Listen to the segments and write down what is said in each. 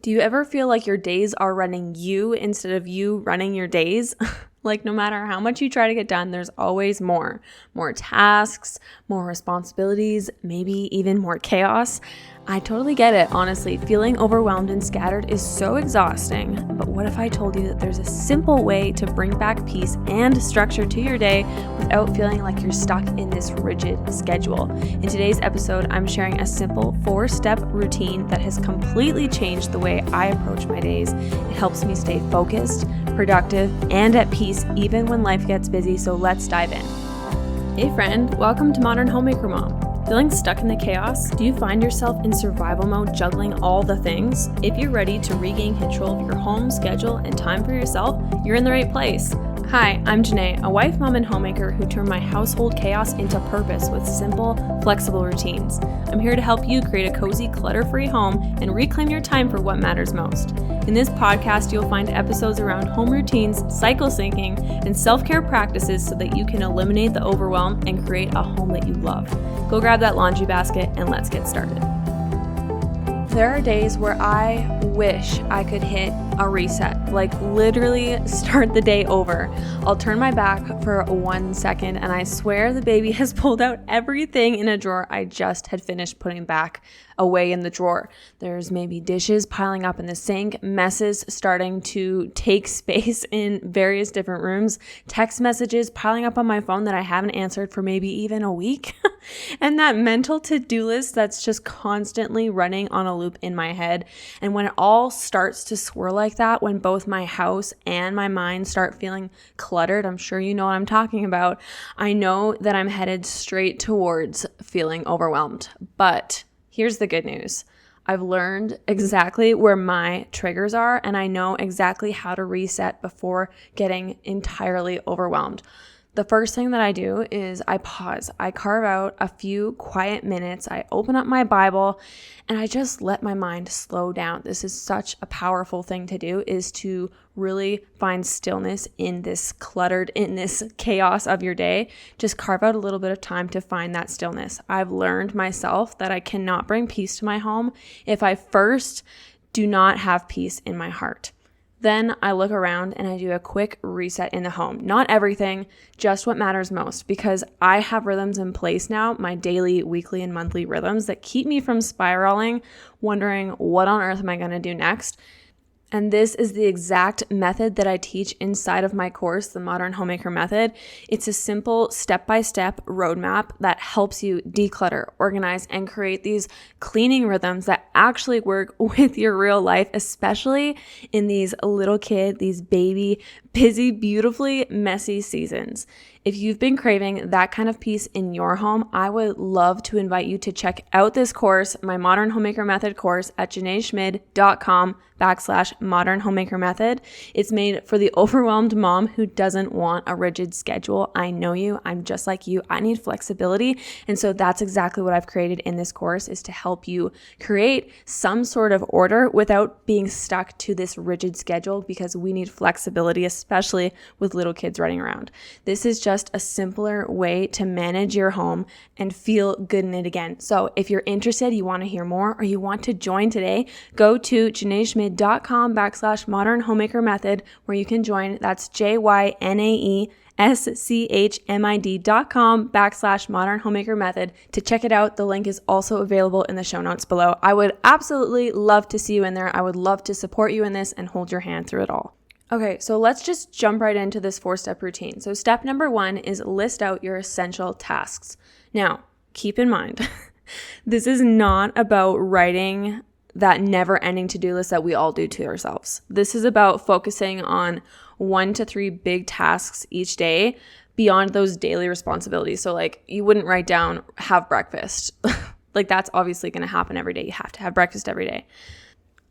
Do you ever feel like your days are running you instead of you running your days? Like no matter how much you try to get done, there's always more tasks, more responsibilities, maybe even more chaos. I totally get it, honestly. Feeling overwhelmed and scattered is so exhausting. But what if I told you that there's a simple way to bring back peace and structure to your day without feeling like you're stuck in this rigid schedule? In today's episode, I'm sharing a simple 4-step routine that has completely changed the way I approach my days. It helps me stay focused, productive, and at peace even when life gets busy, so let's dive in. Hey friend, welcome to Modern Homemaker Mom. Feeling stuck in the chaos? Do you find yourself in survival mode juggling all the things? If you're ready to regain control of your home, schedule, and time for yourself, you're in the right place. Hi, I'm Jynae, a wife, mom, and homemaker who turned my household chaos into purpose with simple, flexible routines. I'm here to help you create a cozy, clutter-free home and reclaim your time for what matters most. In this podcast, you'll find episodes around home routines, cycle syncing, and self-care practices so that you can eliminate the overwhelm and create a home that you love. Go grab that laundry basket and let's get started. There are days where I wish I could hit a reset, like literally start the day over. I'll turn my back for 1 second and I swear the baby has pulled out everything in a drawer I just had finished putting back away in the drawer. There's maybe dishes piling up in the sink, messes starting to take space in various different rooms, text messages piling up on my phone that I haven't answered for maybe even a week, and that mental to-do list that's just constantly running on a loop in my head. And when it all starts to swirl like that, when both my house and my mind start feeling cluttered, I'm sure you know what I'm talking about, I know that I'm headed straight towards feeling overwhelmed. But here's the good news. I've learned exactly where my triggers are, and I know exactly how to reset before getting entirely overwhelmed. The first thing that I do is I pause. I carve out a few quiet minutes. I open up my Bible and I just let my mind slow down. This is such a powerful thing to do, is to really find stillness in this chaos of your day. Just carve out a little bit of time to find that stillness. I've learned myself that I cannot bring peace to my home if I first do not have peace in my heart. Then I look around and I do a quick reset in the home. Not everything, just what matters most, because I have rhythms in place now, my daily, weekly, and monthly rhythms that keep me from spiraling, wondering what on earth am I going to do next. And this is the exact method that I teach inside of my course, the Modern Homemaker Method. It's a simple step-by-step roadmap that helps you declutter, organize, and create these cleaning rhythms that actually work with your real life, especially in these little kid, these baby, busy, beautifully messy seasons. If you've been craving that kind of peace in your home, I would love to invite you to check out this course, my Modern Homemaker Method course at jynaeschmid.com/Modern Homemaker Method. It's made for the overwhelmed mom who doesn't want a rigid schedule. I know you. I'm just like you. I need flexibility. And so that's exactly what I've created in this course, is to help you create some sort of order without being stuck to this rigid schedule, because we need flexibility, especially with little kids running around. This is just a simpler way to manage your home and feel good in it again. So if you're interested, you want to hear more, or you want to join today, go to jynaeschmid.com/Modern Homemaker Method, where you can join. That's jynaeschmid.com/Modern Homemaker Method to check it out. The link is also available in the show notes below. I would absolutely love to see you in there. I would love to support you in this and hold your hand through it all. Okay, so let's just jump right into this 4-step routine. So step number 1 is list out your essential tasks. Now, keep in mind, this is not about writing that never-ending to-do list that we all do to ourselves. This is about focusing on 1 to 3 big tasks each day beyond those daily responsibilities. So like, you wouldn't write down, have breakfast. Like, that's obviously going to happen every day. You have to have breakfast every day.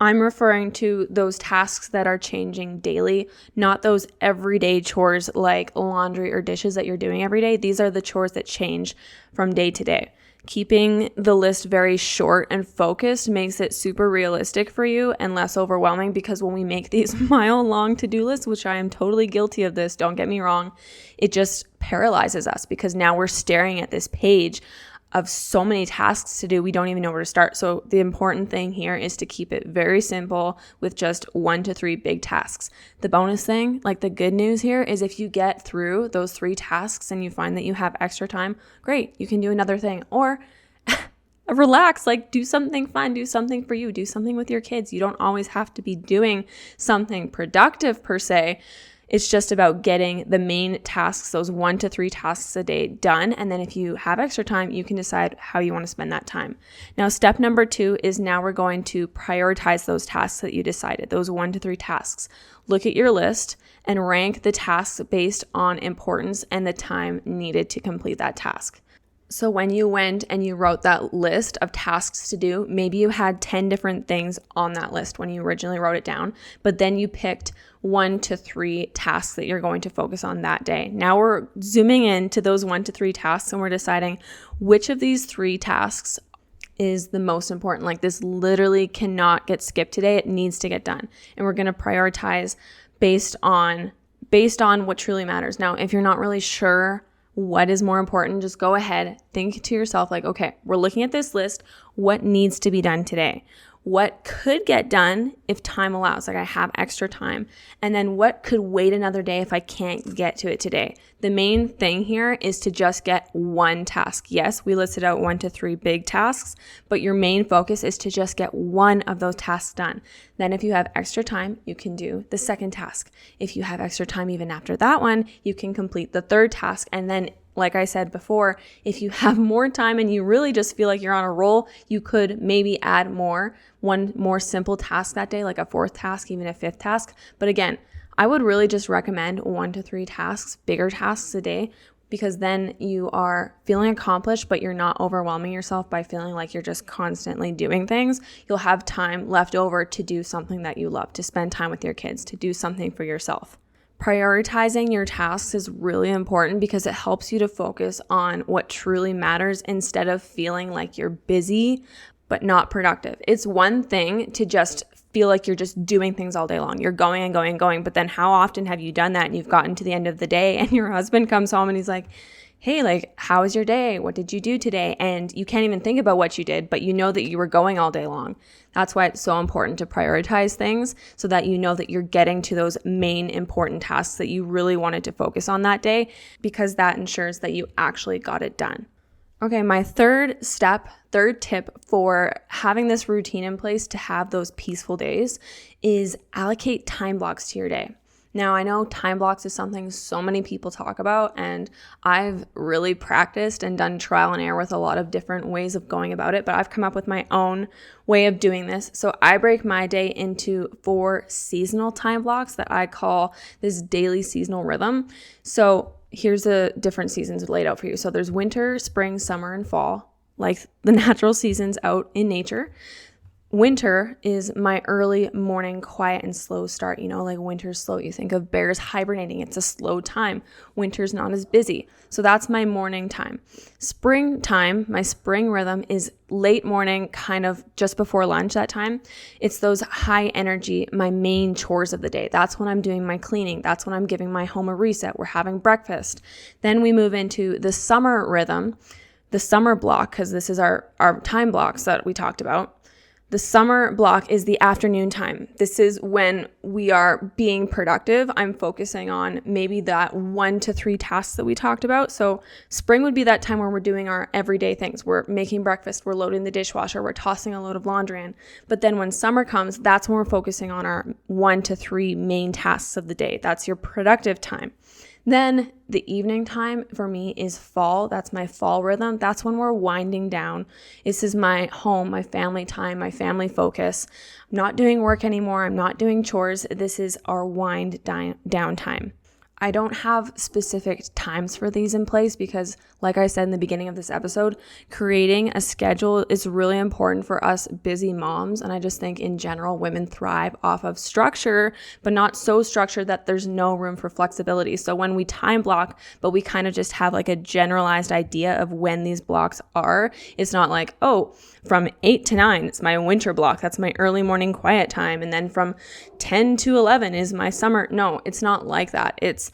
I'm referring to those tasks that are changing daily, not those everyday chores like laundry or dishes that you're doing every day. These are the chores that change from day to day. Keeping the list very short and focused makes it super realistic for you and less overwhelming, because when we make these mile-long to-do lists, which I am totally guilty of this, don't get me wrong, it just paralyzes us, because now we're staring at this page of so many tasks to do, we don't even know where to start. So the important thing here is to keep it very simple with just 1 to 3 big tasks. The bonus thing, like the good news here, is if you get through those 3 tasks and you find that you have extra time, great, you can do another thing. Or relax, like do something fun, do something for you, do something with your kids. You don't always have to be doing something productive per se. It's just about getting the main tasks, those 1 to 3 tasks a day done. And then if you have extra time, you can decide how you want to spend that time. Now, step number 2 is now we're going to prioritize those tasks that you decided, those 1 to 3 tasks. Look at your list and rank the tasks based on importance and the time needed to complete that task. So when you went and you wrote that list of tasks to do, maybe you had 10 different things on that list when you originally wrote it down, but then you picked 1 to 3 tasks that you're going to focus on that day. Now we're zooming in to those 1 to 3 tasks and we're deciding which of these 3 tasks is the most important. Like this literally cannot get skipped today. It needs to get done. And we're going to prioritize based on what truly matters. Now, if you're not really sure what is more important, just go ahead, think to yourself like, okay, we're looking at this list. What needs to be done today? What could get done if time allows, like I have extra time? And then what could wait another day if I can't get to it today? The main thing here is to just get one task. Yes, we listed out 1 to 3 big tasks, but your main focus is to just get one of those tasks done. Then if you have extra time, you can do the second task. If you have extra time even after that one, you can complete the third task. And then like I said before, if you have more time and you really just feel like you're on a roll, you could maybe add one more simple task that day, like a 4th task, even a 5th task. But again, I would really just recommend 1 to 3 tasks, bigger tasks a day, because then you are feeling accomplished, but you're not overwhelming yourself by feeling like you're just constantly doing things. You'll have time left over to do something that you love, to spend time with your kids, to do something for yourself. Prioritizing your tasks is really important because it helps you to focus on what truly matters instead of feeling like you're busy but not productive. It's one thing to just feel like you're just doing things all day long. You're going and going and going, but then how often have you done that and you've gotten to the end of the day and your husband comes home and he's like, hey, like, how was your day? What did you do today? And you can't even think about what you did, but you know that you were going all day long. That's why it's so important to prioritize things so that you know that you're getting to those main important tasks that you really wanted to focus on that day, because that ensures that you actually got it done. Okay, my third tip for having this routine in place to have those peaceful days is allocate time blocks to your day. Now, I know time blocks is something so many people talk about, and I've really practiced and done trial and error with a lot of different ways of going about it, but I've come up with my own way of doing this. So I break my day into 4 seasonal time blocks that I call this daily seasonal rhythm. So here's the different seasons laid out for you. So there's winter, spring, summer, and fall, like the natural seasons out in nature. Winter is my early morning quiet and slow start. You know, like winter's slow. You think of bears hibernating. It's a slow time. Winter's not as busy. So that's my morning time. Springtime, my spring rhythm is late morning, kind of just before lunch that time. It's those high energy, my main chores of the day. That's when I'm doing my cleaning. That's when I'm giving my home a reset. We're having breakfast. Then we move into the summer rhythm, the summer block, because this is our time blocks that we talked about. The summer block is the afternoon time. This is when we are being productive. I'm focusing on maybe that 1 to 3 tasks that we talked about. So spring would be that time where we're doing our everyday things. We're making breakfast, we're loading the dishwasher, we're tossing a load of laundry in. But then when summer comes, that's when we're focusing on our 1 to 3 main tasks of the day. That's your productive time. Then the evening time for me is fall. That's my fall rhythm. That's when we're winding down. This is my home, my family time, my family focus. I'm not doing work anymore. I'm not doing chores. This is our wind down time. I don't have specific times for these in place because, like I said in the beginning of this episode, creating a schedule is really important for us busy moms. And I just think in general, women thrive off of structure, but not so structured that there's no room for flexibility. So when we time block, but we kind of just have like a generalized idea of when these blocks are, it's not like, oh, from 8 to 9, it's my winter block. That's my early morning quiet time. And then from 10 to 11 is my summer. No, it's not like that. It's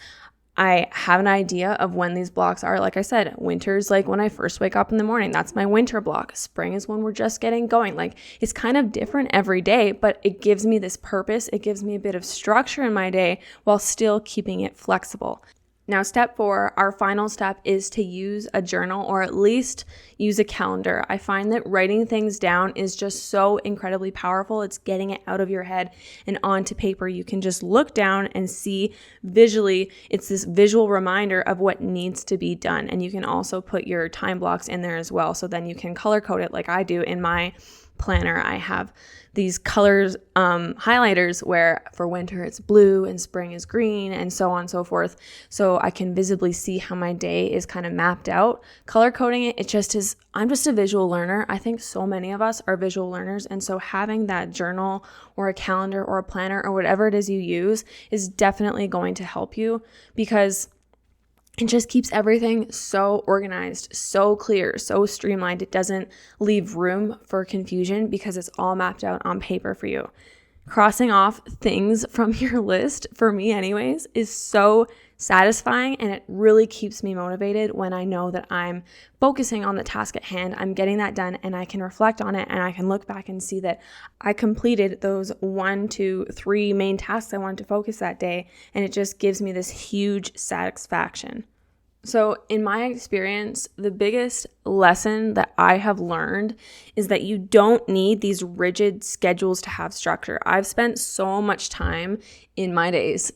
I have an idea of when these blocks are. Like I said, winter's like when I first wake up in the morning. That's my winter block. Spring is when we're just getting going. Like it's kind of different every day, but it gives me this purpose. It gives me a bit of structure in my day while still keeping it flexible. Now, step 4, our final step is to use a journal or at least use a calendar. I find that writing things down is just so incredibly powerful. It's getting it out of your head and onto paper. You can just look down and see visually. It's this visual reminder of what needs to be done. And you can also put your time blocks in there as well. So then you can color code it like I do in my planner. I have these colors, highlighters where for winter it's blue and spring is green and so on and so forth. So I can visibly see how my day is kind of mapped out. Color coding it just is, I'm just a visual learner. I think so many of us are visual learners. And so having that journal or a calendar or a planner or whatever it is you use is definitely going to help you, because it just keeps everything so organized, so clear, so streamlined. It doesn't leave room for confusion because it's all mapped out on paper for you. Crossing off things from your list, for me anyways, is so satisfying, and it really keeps me motivated when I know that I'm focusing on the task at hand. I'm getting that done, and I can reflect on it, and I can look back and see that I completed those 1, 2, 3 main tasks I wanted to focus that day, and it just gives me this huge satisfaction. So in my experience, the biggest lesson that I have learned is that you don't need these rigid schedules to have structure. I've spent so much time in my days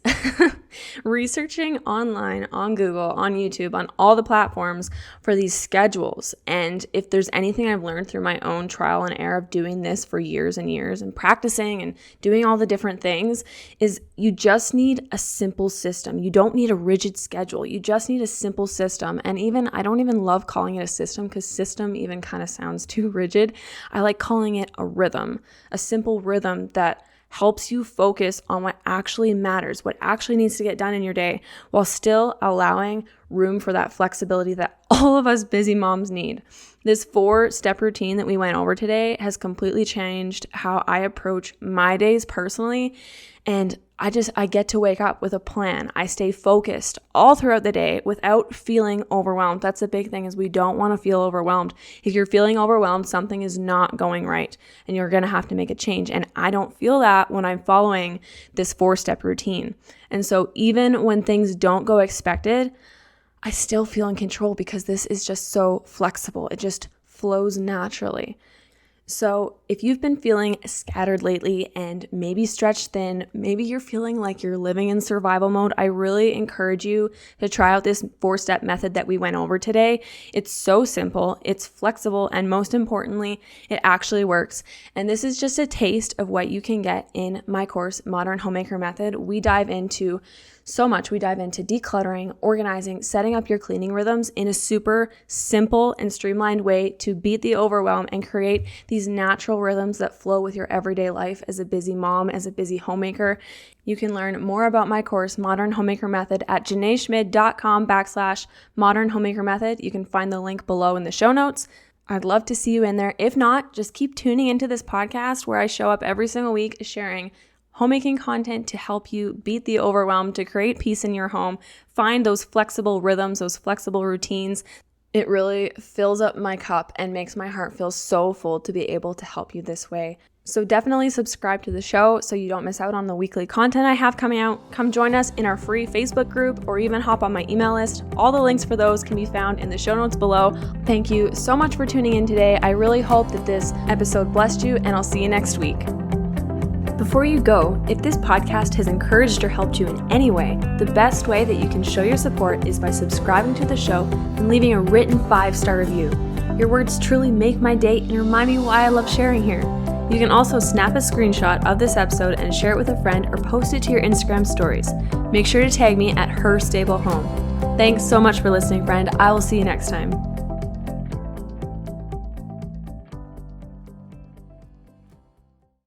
researching online, on Google, on YouTube, on all the platforms for these schedules. And if there's anything I've learned through my own trial and error of doing this for years and years and practicing and doing all the different things, is you just need a simple system. You don't need a rigid schedule. You just need a simple system. And I don't even love calling it a system, because system even kind of sounds too rigid. I like calling it a rhythm, a simple rhythm that helps you focus on what actually matters, what actually needs to get done in your day, while still allowing room for that flexibility that all of us busy moms need. This 4-step routine that we went over today has completely changed how I approach my days personally. And I get to wake up with a plan. I stay focused all throughout the day without feeling overwhelmed. That's the big thing, is we don't want to feel overwhelmed. If you're feeling overwhelmed, something is not going right and you're going to have to make a change. And I don't feel that when I'm following this 4-step routine. And so even when things don't go expected, I still feel in control because this is just so flexible. It just flows naturally. So if you've been feeling scattered lately and maybe stretched thin, maybe you're feeling like you're living in survival mode, I really encourage you to try out this 4-step method that we went over today. It's so simple, it's flexible, and most importantly, it actually works. And this is just a taste of what you can get in my course, Modern Homemaker Method. We dive into so much. We dive into decluttering, organizing, setting up your cleaning rhythms in a super simple and streamlined way to beat the overwhelm and create these natural rhythms that flow with your everyday life as a busy mom, as a busy homemaker. You can learn more about my course, Modern Homemaker Method, at jynaeschmid.com/Modern Homemaker Method. You can find the link below in the show notes. I'd love to see you in there. If not, just keep tuning into this podcast where I show up every single week sharing homemaking content to help you beat the overwhelm, to create peace in your home, find those flexible rhythms, those flexible routines. It really fills up my cup and makes my heart feel so full to be able to help you this way. So definitely subscribe to the show so you don't miss out on the weekly content I have coming out. Come join us in our free Facebook group or even hop on my email list. All the links for those can be found in the show notes below. Thank you so much for tuning in today. I really hope that this episode blessed you, and I'll see you next week. Before you go, if this podcast has encouraged or helped you in any way, the best way that you can show your support is by subscribing to the show and leaving a written 5-star review. Your words truly make my day and remind me why I love sharing here. You can also snap a screenshot of this episode and share it with a friend or post it to your Instagram stories. Make sure to tag me at Her Stable Home. Thanks so much for listening, friend. I will see you next time.